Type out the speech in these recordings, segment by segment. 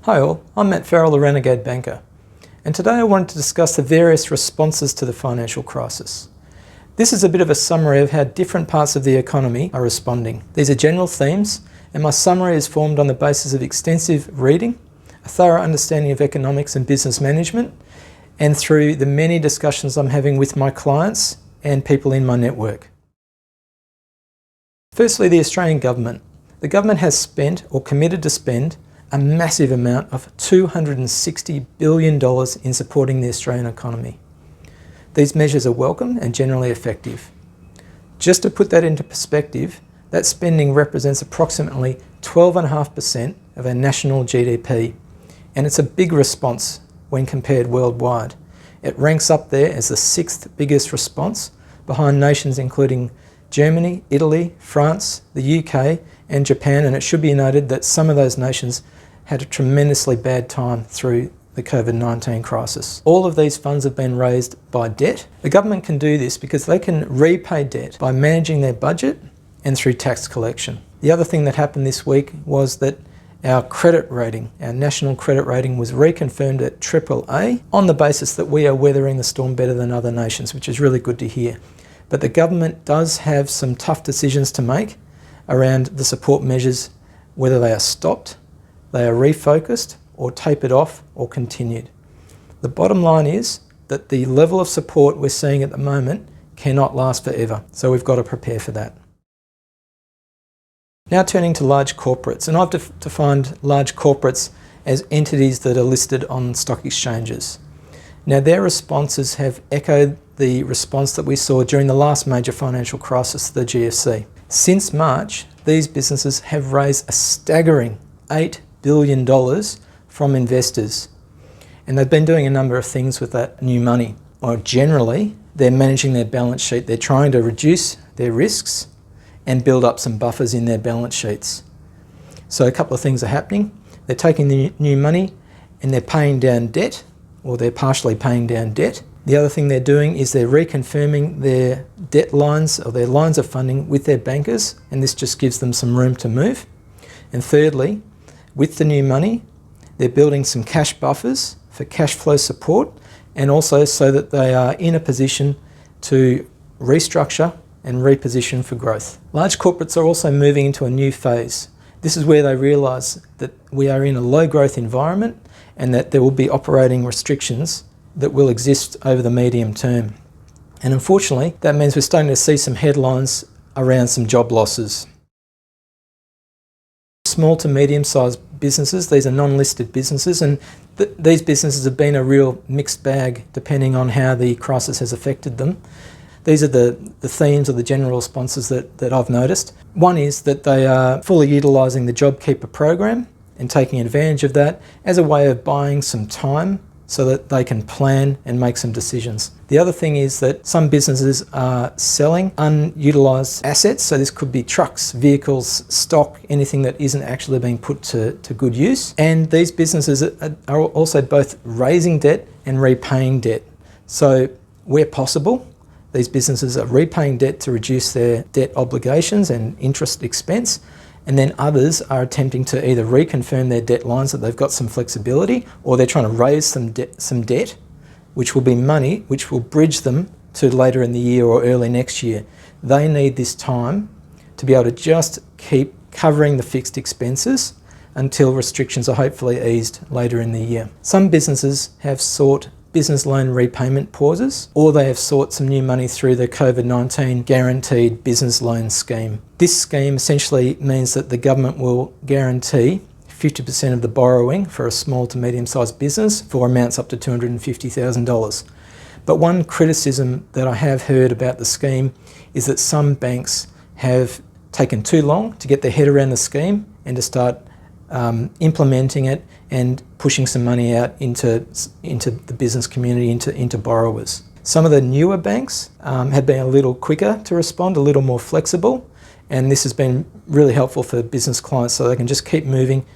Hi all, I'm Matt Farrell, the Renegade Banker, and today I wanted to discuss the various responses to the financial crisis. This is a bit of a summary of how different parts of the economy are responding. These are general themes, and my summary is formed on the basis of extensive reading, a thorough understanding of economics and business management, and through the many discussions I'm having with my clients and people in my network. Firstly, the Australian government. The government has spent, or committed to spend, a massive amount of $260 billion in supporting the Australian economy. These measures are welcome and generally effective. Just to put that into perspective, that spending represents approximately 12.5% of our national GDP, and it's a big response when compared worldwide. It ranks up there as the 6th biggest response, behind nations including Germany, Italy, France, the UK and Japan, and it should be noted that some of those nations had a tremendously bad time through the COVID-19 crisis. All of these funds have been raised by debt. The government can do this because they can repay debt by managing their budget and through tax collection. The other thing that happened this week was that our credit rating, our national credit rating, was reconfirmed at AAA on the basis that we are weathering the storm better than other nations, which is really good to hear. But the government does have some tough decisions to make around the support measures, whether they are stopped, they are refocused, or tapered off, or continued. The bottom line is that the level of support we're seeing at the moment cannot last forever, so we've got to prepare for that. Now turning to large corporates, and I've defined large corporates as entities that are listed on stock exchanges. Now their responses have echoed the response that we saw during the last major financial crisis, the GFC. Since March, these businesses have raised a staggering $8 billion from investors. And they've been doing a number of things with that new money. Or generally, they're managing their balance sheet. They're trying to reduce their risks and build up some buffers in their balance sheets. So a couple of things are happening. They're taking the new money and they're paying down debt, or they're partially paying down debt. The other thing they're doing is they're reconfirming their debt lines, or their lines of funding, with their bankers, and this just gives them some room to move. And thirdly, with the new money, they're building some cash buffers for cash flow support, and also so that they are in a position to restructure and reposition for growth. Large corporates are also moving into a new phase. This is where they realise that we are in a low growth environment and that there will be operating restrictions that will exist over the medium term. And unfortunately, that means we're starting to see some headlines around some job losses. Small to medium-sized businesses, these are non-listed businesses, and these businesses have been a real mixed bag depending on how the crisis has affected them. These are the themes or the general responses that I've noticed. One is that they are fully utilising the JobKeeper program and taking advantage of that as a way of buying some time so that they can plan and make some decisions. The other thing is that some businesses are selling unutilised assets, so this could be trucks, vehicles, stock, anything that isn't actually being put to good use. And these businesses are also both raising debt and repaying debt. So where possible, these businesses are repaying debt to reduce their debt obligations and interest expense, and then others are attempting to either reconfirm their debt lines, that they've got some flexibility, or they're trying to raise some debt, which will be money which will bridge them to later in the year or early next year. They need this time to be able to just keep covering the fixed expenses until restrictions are hopefully eased later in the year. Some businesses have sought business loan repayment pauses, or they have sought some new money through the COVID-19 guaranteed business loan scheme. This scheme essentially means that the government will guarantee 50% of the borrowing for a small to medium-sized business for amounts up to $250,000. But one criticism that I have heard about the scheme is that some banks have taken too long to get their head around the scheme and to start implementing it and pushing some money out into the business community, into borrowers. Some of the newer banks have been a little quicker to respond, a little more flexible, and this has been really helpful for business clients so they can just keep moving,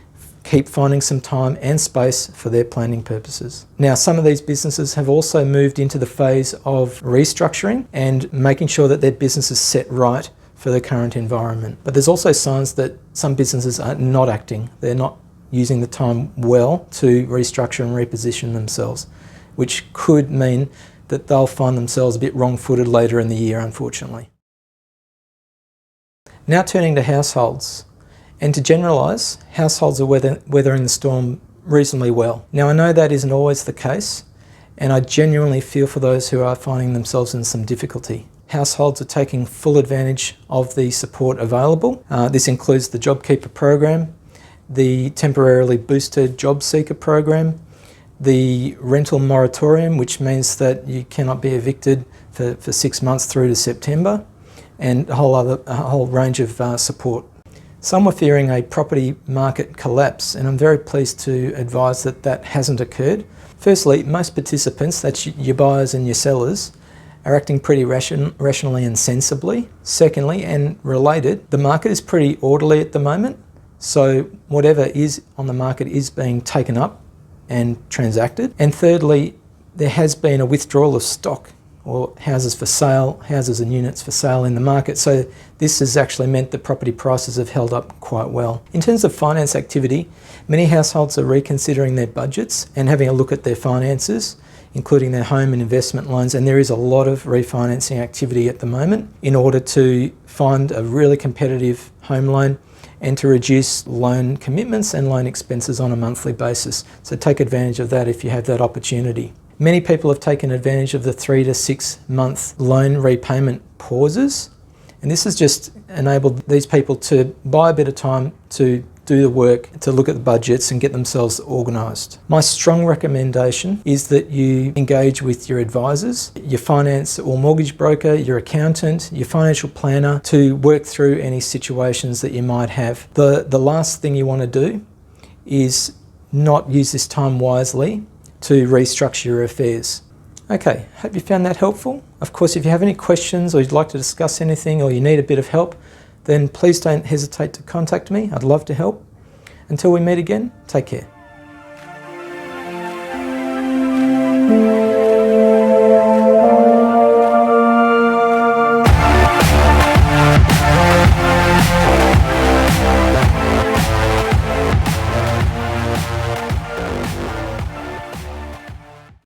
keep finding some time and space for their planning purposes. Now, some of these businesses have also moved into the phase of restructuring and making sure that their business is set right for the current environment. But there's also signs that some businesses are not acting. They're not using the time well to restructure and reposition themselves, which could mean that they'll find themselves a bit wrong-footed later in the year, unfortunately. Now turning to households. And to generalise, households are weathering the storm reasonably well. Now I know that isn't always the case, and I genuinely feel for those who are finding themselves in some difficulty. Households are taking full advantage of the support available. This includes the JobKeeper program, the temporarily boosted Job Seeker program, the rental moratorium, which means that you cannot be evicted for 6 months through to September, and a whole range of support. Some were fearing a property market collapse, and I'm very pleased to advise that that hasn't occurred. Firstly, most participants, that's your buyers and your sellers, are acting pretty rationally and sensibly. Secondly, and related, the market is pretty orderly at the moment, so whatever is on the market is being taken up and transacted. And thirdly, there has been a withdrawal of stock or houses for sale, houses and units for sale in the market. So this has actually meant that property prices have held up quite well. In terms of finance activity, many households are reconsidering their budgets and having a look at their finances, including their home and investment loans, and there is a lot of refinancing activity at the moment in order to find a really competitive home loan and to reduce loan commitments and loan expenses on a monthly basis. So take advantage of that if you have that opportunity. Many people have taken advantage of the 3 to 6 month loan repayment pauses, and this has just enabled these people to buy a bit of time to do the work, to look at the budgets and get themselves organised. My strong recommendation is that you engage with your advisors, your finance or mortgage broker, your accountant, your financial planner to work through any situations that you might have. The last thing you want to do is not use this time wisely to restructure your affairs. Okay, hope you found that helpful. Of course, if you have any questions or you'd like to discuss anything or you need a bit of help, then please don't hesitate to contact me. I'd love to help. Until we meet again, take care.